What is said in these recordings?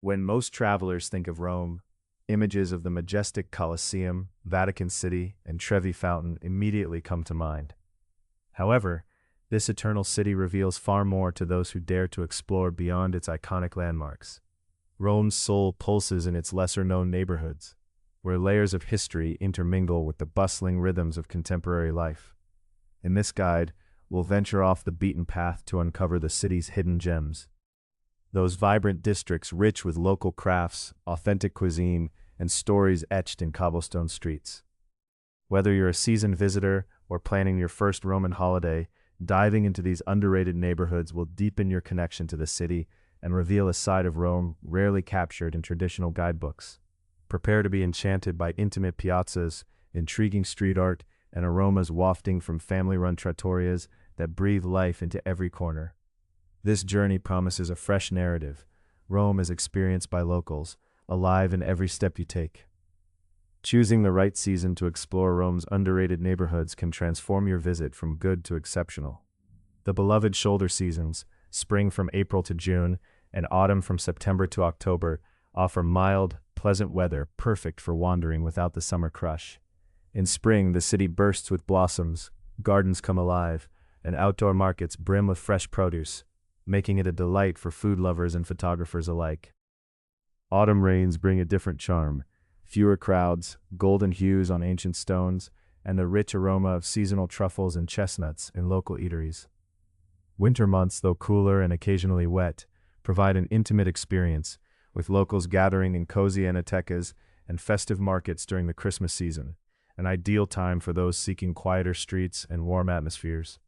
When most travelers think of Rome, images of the majestic Coliseum, Vatican City, and Trevi Fountain immediately come to mind. However, this eternal city reveals far more to those who dare to explore beyond its iconic landmarks. Rome's soul pulses in its lesser-known neighborhoods, where layers of history intermingle with the bustling rhythms of contemporary life. In this guide, we'll venture off the beaten path to uncover the city's hidden gems. Those vibrant districts rich with local crafts, authentic cuisine, and stories etched in cobblestone streets. Whether you're a seasoned visitor or planning your first Roman holiday, diving into these underrated neighborhoods will deepen your connection to the city and reveal a side of Rome rarely captured in traditional guidebooks. Prepare to be enchanted by intimate piazzas, intriguing street art, and aromas wafting from family-run trattorias that breathe life into every corner. This journey promises a fresh narrative. Rome is experienced by locals, alive in every step you take. Choosing the right season to explore Rome's underrated neighborhoods can transform your visit from good to exceptional. The beloved shoulder seasons, spring from April to June, and autumn from September to October, offer mild, pleasant weather perfect for wandering without the summer crush. In spring, the city bursts with blossoms, gardens come alive, and outdoor markets brim with fresh produce, making it a delight for food lovers and photographers alike. Autumn rains bring a different charm. Fewer crowds, golden hues on ancient stones, and the rich aroma of seasonal truffles and chestnuts in local eateries. Winter months, though cooler and occasionally wet, provide an intimate experience, with locals gathering in cozy enotecas and festive markets during the Christmas season, an ideal time for those seeking quieter streets and warm atmospheres.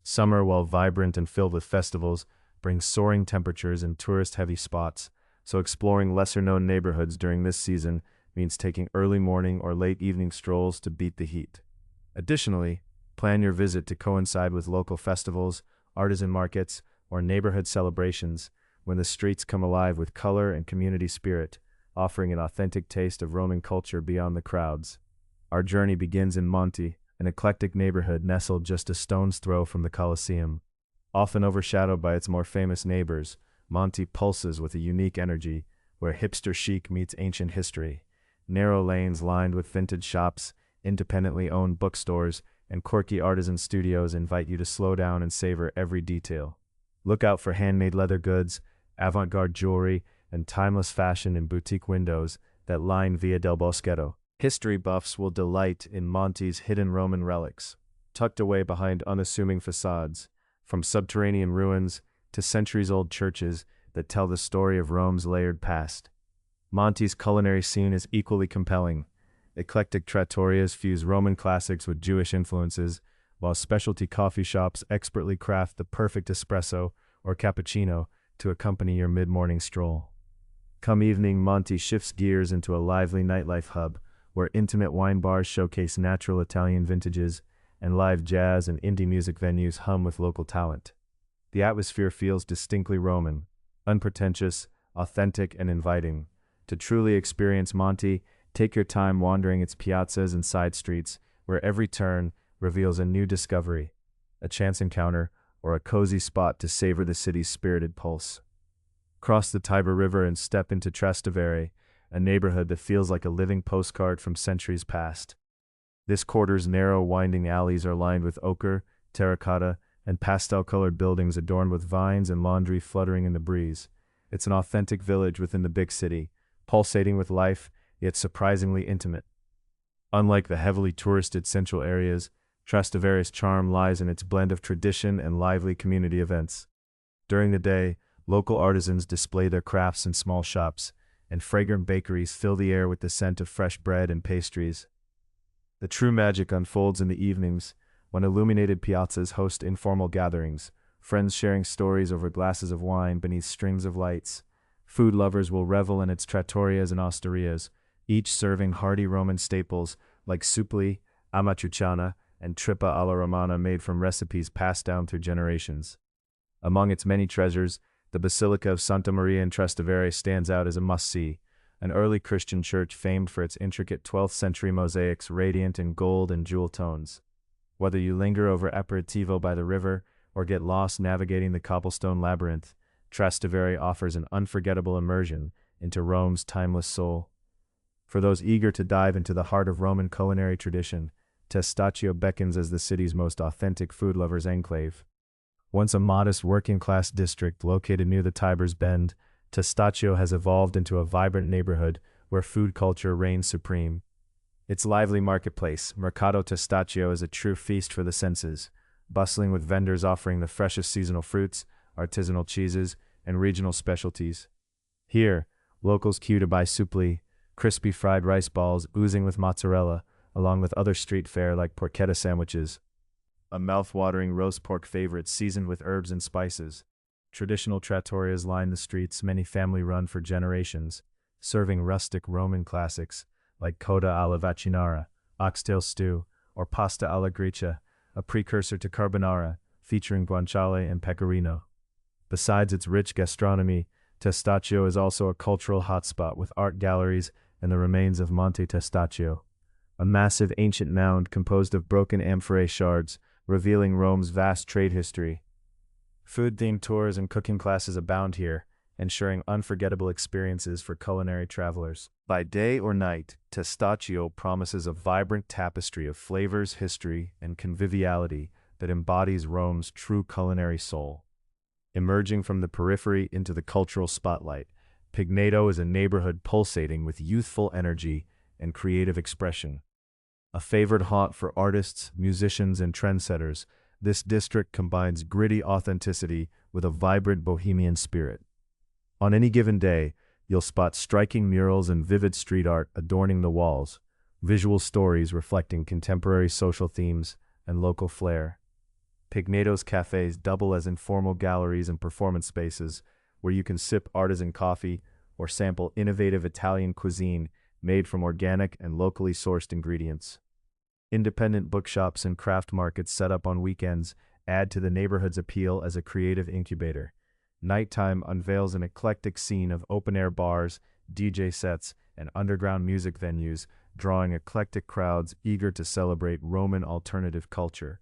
Summer, while vibrant and filled with festivals, brings soaring temperatures in tourist-heavy spots, so exploring lesser-known neighborhoods during this season means taking early morning or late evening strolls to beat the heat. Additionally, plan your visit to coincide with local festivals, artisan markets, or neighborhood celebrations when the streets come alive with color and community spirit, offering an authentic taste of Roman culture beyond the crowds. Our journey begins in Monte, an eclectic neighborhood nestled just a stone's throw from the Coliseum. Often overshadowed by its more famous neighbors, Monte pulses with a unique energy, where hipster chic meets ancient history. Narrow lanes lined with vintage shops, independently owned bookstores, and quirky artisan studios invite you to slow down and savor every detail. Look out for handmade leather goods, avant-garde jewelry, and timeless fashion in boutique windows that line Via del Boschetto. History buffs will delight in Monte's hidden Roman relics, tucked away behind unassuming facades, from subterranean ruins to centuries-old churches that tell the story of Rome's layered past. Monte's culinary scene is equally compelling. Eclectic trattorias fuse Roman classics with Jewish influences, while specialty coffee shops expertly craft the perfect espresso or cappuccino to accompany your mid-morning stroll. Come evening, Monte shifts gears into a lively nightlife hub, where intimate wine bars showcase natural Italian vintages, and live jazz and indie music venues hum with local talent. The atmosphere feels distinctly Roman, unpretentious, authentic, and inviting. To truly experience Monte, take your time wandering its piazzas and side streets, where every turn reveals a new discovery, a chance encounter, or a cozy spot to savor the city's spirited pulse. Cross the Tiber River and step into Trastevere, a neighborhood that feels like a living postcard from centuries past. This quarter's narrow, winding alleys are lined with ochre, terracotta, and pastel-colored buildings adorned with vines and laundry fluttering in the breeze. It's an authentic village within the big city, pulsating with life, yet surprisingly intimate. Unlike the heavily touristed central areas, Trastevere's charm lies in its blend of tradition and lively community events. During the day, local artisans display their crafts in small shops, and fragrant bakeries fill the air with the scent of fresh bread and pastries. The true magic unfolds in the evenings, when illuminated piazzas host informal gatherings, friends sharing stories over glasses of wine beneath strings of lights. Food lovers will revel in its trattorias and osterias, each serving hearty Roman staples like supli, amatriciana, and trippa alla romana made from recipes passed down through generations. Among its many treasures, the Basilica of Santa Maria in Trastevere stands out as a must-see, an early Christian church famed for its intricate 12th-century mosaics radiant in gold and jewel tones. Whether you linger over aperitivo by the river or get lost navigating the cobblestone labyrinth, Trastevere offers an unforgettable immersion into Rome's timeless soul. For those eager to dive into the heart of Roman culinary tradition, Testaccio beckons as the city's most authentic food lovers' enclave. Once a modest working-class district located near the Tiber's Bend, Testaccio has evolved into a vibrant neighborhood where food culture reigns supreme. Its lively marketplace, Mercato Testaccio, is a true feast for the senses, bustling with vendors offering the freshest seasonal fruits, artisanal cheeses, and regional specialties. Here, locals queue to buy supli, crispy fried rice balls oozing with mozzarella, along with other street fare like porchetta sandwiches, a mouth-watering roast pork favorite seasoned with herbs and spices. Traditional trattorias line the streets, many family-run for generations, serving rustic Roman classics like coda alla vaccinara, oxtail stew, or pasta alla gricia, a precursor to carbonara, featuring guanciale and pecorino. Besides its rich gastronomy, Testaccio is also a cultural hotspot with art galleries and the remains of Monte Testaccio, a massive ancient mound composed of broken amphorae shards, revealing Rome's vast trade history. Food-themed tours and cooking classes abound here, ensuring unforgettable experiences for culinary travelers. By day or night, Testaccio promises a vibrant tapestry of flavors, history, and conviviality that embodies Rome's true culinary soul. Emerging from the periphery into the cultural spotlight, Pigneto is a neighborhood pulsating with youthful energy and creative expression. A favored haunt for artists, musicians, and trendsetters, this district combines gritty authenticity with a vibrant bohemian spirit. On any given day, you'll spot striking murals and vivid street art adorning the walls, visual stories reflecting contemporary social themes and local flair. Pigneto's cafes double as informal galleries and performance spaces where you can sip artisan coffee or sample innovative Italian cuisine made from organic and locally sourced ingredients. Independent bookshops and craft markets set up on weekends add to the neighborhood's appeal as a creative incubator. Nighttime unveils an eclectic scene of open-air bars, DJ sets, and underground music venues, drawing eclectic crowds eager to celebrate Roman alternative culture.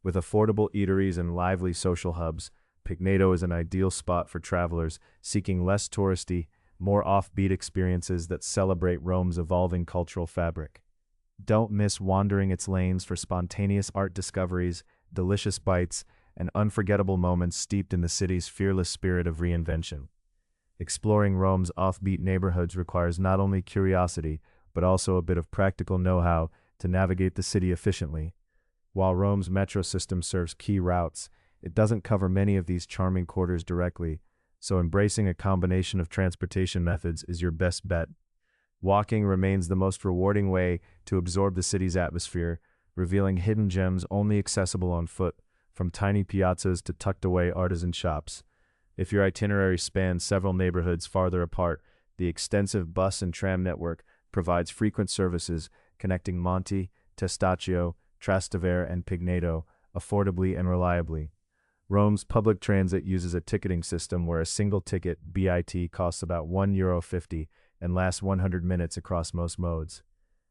With affordable eateries and lively social hubs, Pigneto is an ideal spot for travelers seeking less touristy, more offbeat experiences that celebrate Rome's evolving cultural fabric. Don't miss wandering its lanes for spontaneous art discoveries, delicious bites, and unforgettable moments steeped in the city's fearless spirit of reinvention. Exploring Rome's offbeat neighborhoods requires not only curiosity, but also a bit of practical know-how to navigate the city efficiently. While Rome's metro system serves key routes, it doesn't cover many of these charming quarters directly, so embracing a combination of transportation methods is your best bet. Walking remains the most rewarding way to absorb the city's atmosphere, revealing hidden gems only accessible on foot, from tiny piazzas to tucked-away artisan shops. If your itinerary spans several neighborhoods farther apart, the extensive bus and tram network provides frequent services connecting Monte, Testaccio, Trastevere, and Pigneto affordably and reliably. Rome's public transit uses a ticketing system where a single ticket, BIT, costs about €1.50 and lasts 100 minutes across most modes.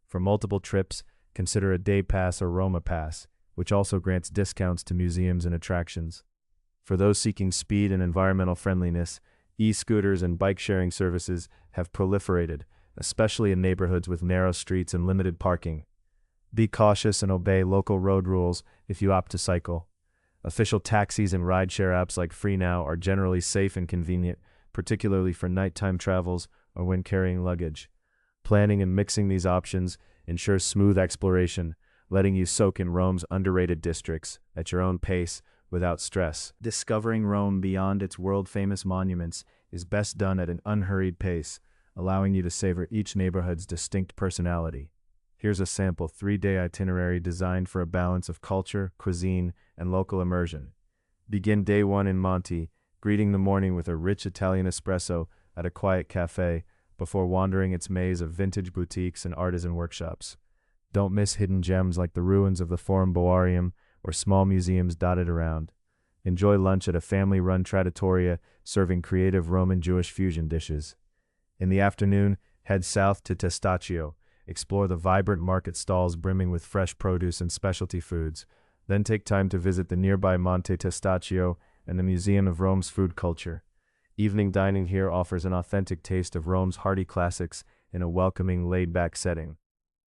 For multiple trips, consider a day pass or Roma pass, which also grants discounts to museums and attractions. For those seeking speed and environmental friendliness, e-scooters and bike-sharing services have proliferated, especially in neighborhoods with narrow streets and limited parking. Be cautious and obey local road rules if you opt to cycle. Official taxis and rideshare apps like FreeNow are generally safe and convenient, particularly for nighttime travels or when carrying luggage. Planning and mixing these options ensures smooth exploration, letting you soak in Rome's underrated districts at your own pace without stress. Discovering Rome beyond its world-famous monuments is best done at an unhurried pace, allowing you to savor each neighborhood's distinct personality. Here's a sample 3-day itinerary designed for a balance of culture, cuisine, and local immersion. Begin day 1 in Monte, greeting the morning with a rich Italian espresso at a quiet cafe before wandering its maze of vintage boutiques and artisan workshops. Don't miss hidden gems like the ruins of the Forum Boarium or small museums dotted around. Enjoy lunch at a family-run trattoria serving creative Roman Jewish fusion dishes. In the afternoon, head south to Testaccio. Explore the vibrant market stalls brimming with fresh produce and specialty foods. Then take time to visit the nearby Monte Testaccio and the Museum of Rome's food culture. Evening dining here offers an authentic taste of Rome's hearty classics in a welcoming, laid-back setting.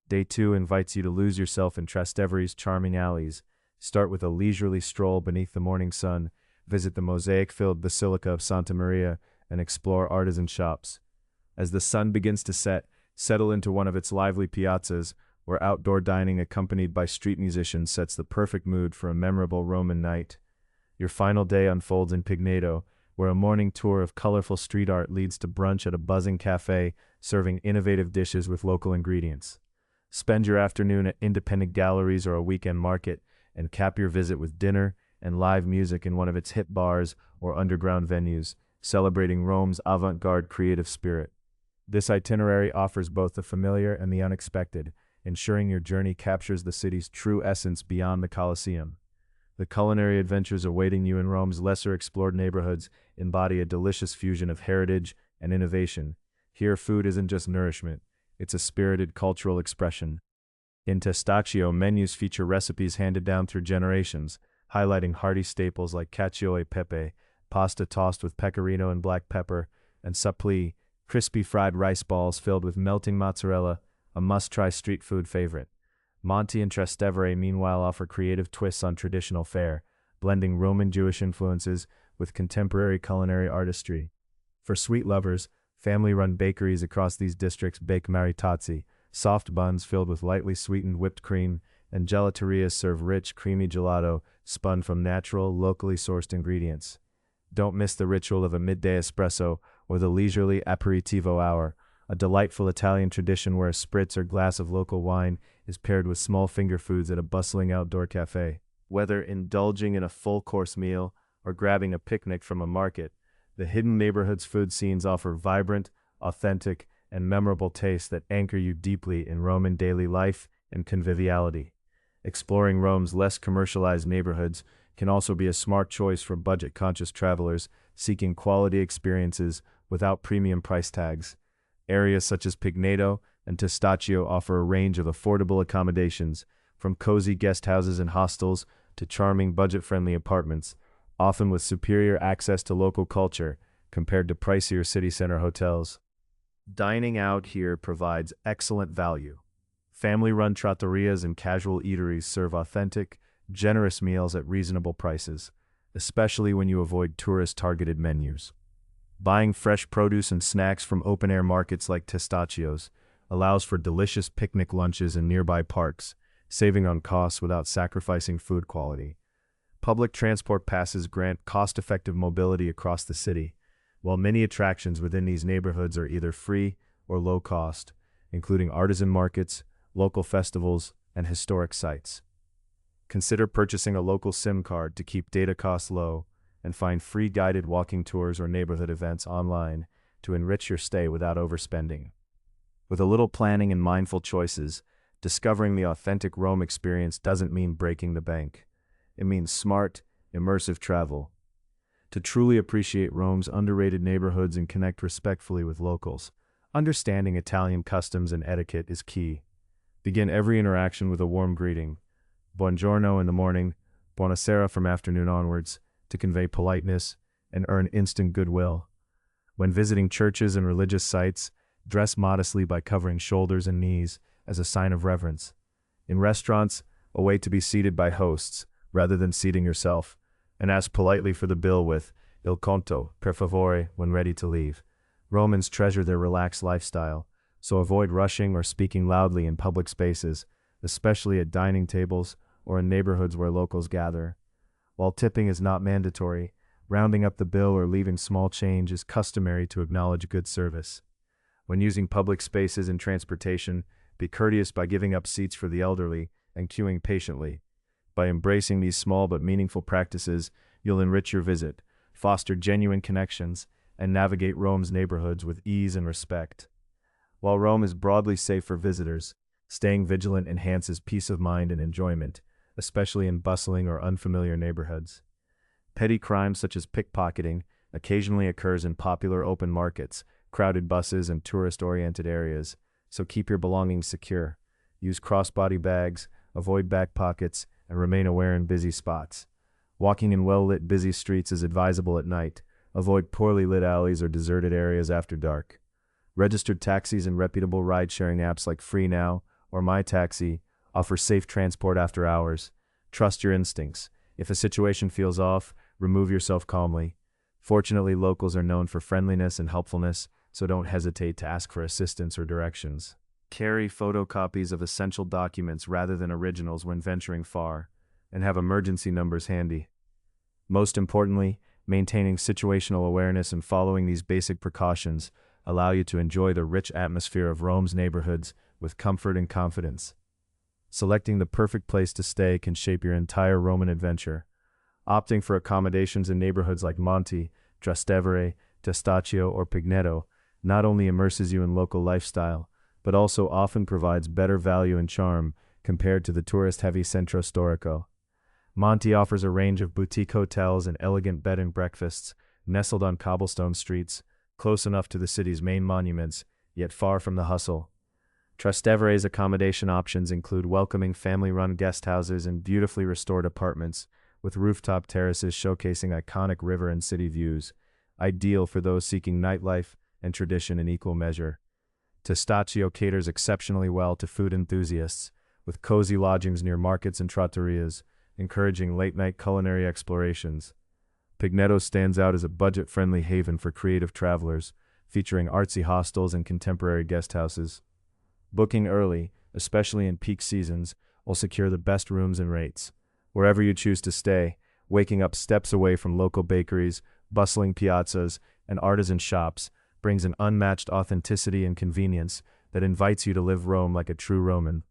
Day 2 invites you to lose yourself in Trastevere's charming alleys. Start with a leisurely stroll beneath the morning sun, visit the mosaic-filled Basilica of Santa Maria, and explore artisan shops. As the sun begins to set, settle into one of its lively piazzas, where outdoor dining accompanied by street musicians sets the perfect mood for a memorable Roman night. Your final day unfolds in Pigneto, where a morning tour of colorful street art leads to brunch at a buzzing cafe serving innovative dishes with local ingredients. Spend your afternoon at independent galleries or a weekend market, and cap your visit with dinner and live music in one of its hip bars or underground venues, celebrating Rome's avant-garde creative spirit. This itinerary offers both the familiar and the unexpected, ensuring your journey captures the city's true essence beyond the Coliseum. The culinary adventures awaiting you in Rome's lesser explored neighborhoods embody a delicious fusion of heritage and innovation. Here, food isn't just nourishment, it's a spirited cultural expression. In Testaccio, menus feature recipes handed down through generations, highlighting hearty staples like cacio e pepe, pasta tossed with pecorino and black pepper, and supplì, crispy fried rice balls filled with melting mozzarella, a must-try street food favorite. Monte and Trastevere, meanwhile, offer creative twists on traditional fare, blending Roman Jewish influences with contemporary culinary artistry. For sweet lovers, family-run bakeries across these districts bake maritozzi, soft buns filled with lightly sweetened whipped cream, and gelaterias serve rich, creamy gelato spun from natural, locally sourced ingredients. Don't miss the ritual of a midday espresso or the leisurely aperitivo hour, a delightful Italian tradition where a spritz or glass of local wine is paired with small finger foods at a bustling outdoor cafe. Whether indulging in a full-course meal or grabbing a picnic from a market, the hidden neighborhood's food scenes offer vibrant, authentic, and memorable tastes that anchor you deeply in Roman daily life and conviviality. Exploring Rome's less commercialized neighborhoods can also be a smart choice for budget-conscious travelers seeking quality experiences without premium price tags. Areas such as Pigneto and Testaccio offer a range of affordable accommodations, from cozy guest houses and hostels to charming budget-friendly apartments, often with superior access to local culture compared to pricier city center hotels. Dining out here provides excellent value. Family-run trattorias and casual eateries serve authentic, generous meals at reasonable prices, especially when you avoid tourist-targeted menus. Buying fresh produce and snacks from open-air markets like Testaccio's allows for delicious picnic lunches in nearby parks, saving on costs without sacrificing food quality. Public transport passes grant cost-effective mobility across the city, while many attractions within these neighborhoods are either free or low cost, including artisan markets, local festivals, and historic sites. Consider purchasing a local SIM card to keep data costs low, and find free guided walking tours or neighborhood events online to enrich your stay without overspending. With a little planning and mindful choices, discovering the authentic Rome experience doesn't mean breaking the bank. It means smart, immersive travel. To truly appreciate Rome's underrated neighborhoods and connect respectfully with locals, understanding Italian customs and etiquette is key. Begin every interaction with a warm greeting. Buongiorno in the morning, buonasera from afternoon onwards, to convey politeness and earn instant goodwill. When visiting churches and religious sites, dress modestly by covering shoulders and knees as a sign of reverence. In restaurants, await to be seated by hosts rather than seating yourself, and ask politely for the bill with "Il conto, per favore" when ready to leave. Romans treasure their relaxed lifestyle, so avoid rushing or speaking loudly in public spaces, especially at dining tables or in neighborhoods where locals gather. While tipping is not mandatory, rounding up the bill or leaving small change is customary to acknowledge good service. When using public spaces and transportation, be courteous by giving up seats for the elderly and queuing patiently. By embracing these small but meaningful practices, you'll enrich your visit, foster genuine connections, and navigate Rome's neighborhoods with ease and respect. While Rome is broadly safe for visitors, staying vigilant enhances peace of mind and enjoyment, especially in bustling or unfamiliar neighborhoods. Petty crimes such as pickpocketing occasionally occurs in popular open markets, crowded buses, and tourist-oriented areas, so keep your belongings secure. Use crossbody bags, avoid back pockets, and remain aware in busy spots. Walking in well-lit busy streets is advisable at night, Avoid poorly lit alleys or deserted areas after dark. Registered taxis and reputable ride-sharing apps like FreeNow or MyTaxi offer safe transport after hours. Trust your instincts. If a situation feels off, remove yourself calmly. Fortunately, locals are known for friendliness and helpfulness, so don't hesitate to ask for assistance or directions. Carry photocopies of essential documents rather than originals when venturing far, and have emergency numbers handy. Most importantly, maintaining situational awareness and following these basic precautions allow you to enjoy the rich atmosphere of Rome's neighborhoods with comfort and confidence. Selecting the perfect place to stay can shape your entire Roman adventure. Opting for accommodations in neighborhoods like Monte, Trastevere, Testaccio, or Pigneto not only immerses you in local lifestyle, but also often provides better value and charm compared to the tourist-heavy Centro Storico. Monte offers a range of boutique hotels and elegant bed and breakfasts, nestled on cobblestone streets, close enough to the city's main monuments, yet far from the hustle. Trastevere's accommodation options include welcoming family-run guest houses and beautifully restored apartments, with rooftop terraces showcasing iconic river and city views, ideal for those seeking nightlife and tradition in equal measure. Testaccio caters exceptionally well to food enthusiasts, with cozy lodgings near markets and trattorias, encouraging late-night culinary explorations. Pigneto stands out as a budget-friendly haven for creative travelers, featuring artsy hostels and contemporary guest houses. Booking early, especially in peak seasons, will secure the best rooms and rates. Wherever you choose to stay, waking up steps away from local bakeries, bustling piazzas, and artisan shops brings an unmatched authenticity and convenience that invites you to live Rome like a true Roman.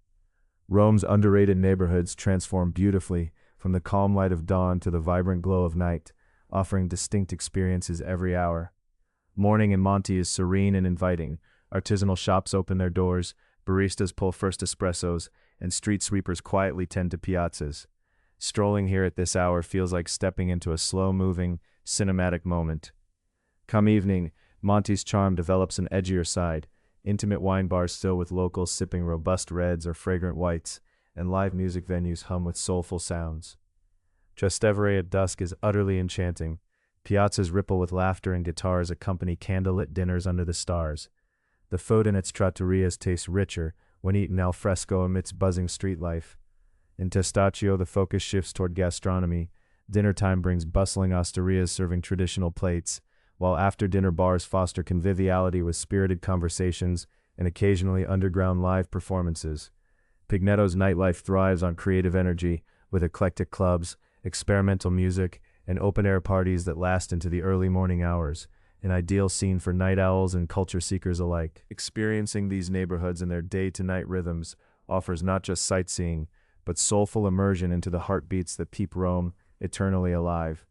Rome's underrated neighborhoods transform beautifully from the calm light of dawn to the vibrant glow of night, offering distinct experiences every hour. Morning in Monte is serene and inviting. Artisanal shops open their doors, baristas pull first espressos, and street sweepers quietly tend to piazzas. Strolling here at this hour feels like stepping into a slow-moving, cinematic moment. Come evening, Monte's charm develops an edgier side, intimate wine bars fill with locals sipping robust reds or fragrant whites, and live music venues hum with soulful sounds. Trastevere at dusk is utterly enchanting. Piazzas ripple with laughter and guitars accompany candlelit dinners under the stars. The food in its trattorias tastes richer when eaten al fresco amidst buzzing street life. In Testaccio, the focus shifts toward gastronomy. Dinner time brings bustling osterias serving traditional plates, while after-dinner bars foster conviviality with spirited conversations and occasionally underground live performances. Pigneto's nightlife thrives on creative energy, with eclectic clubs, experimental music, and open-air parties that last into the early morning hours, an ideal scene for night owls and culture seekers alike. Experiencing these neighborhoods in their day-to-night rhythms offers not just sightseeing, but soulful immersion into the heartbeats that keep Rome eternally alive.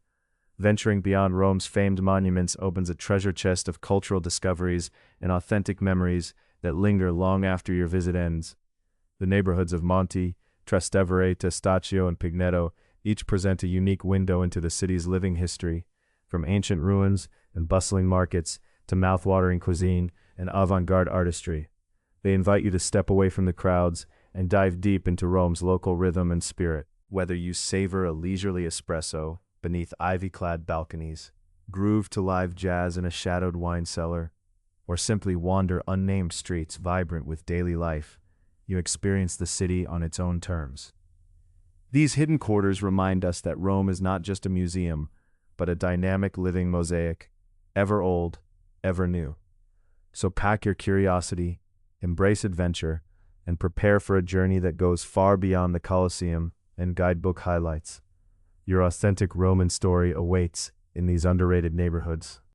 Venturing beyond Rome's famed monuments opens a treasure chest of cultural discoveries and authentic memories that linger long after your visit ends. The neighborhoods of Monte, Trastevere, Testaccio, and Pigneto each present a unique window into the city's living history, from ancient ruins and bustling markets to mouth-watering cuisine and avant-garde artistry. They invite you to step away from the crowds and dive deep into Rome's local rhythm and spirit. Whether you savor a leisurely espresso beneath ivy-clad balconies, groove to live jazz in a shadowed wine cellar, or simply wander unnamed streets vibrant with daily life, you experience the city on its own terms. These hidden quarters remind us that Rome is not just a museum, but a dynamic living mosaic, ever old, ever new. So pack your curiosity, embrace adventure, and prepare for a journey that goes far beyond the Coliseum and guidebook highlights. Your authentic Roman story awaits in these underrated neighborhoods.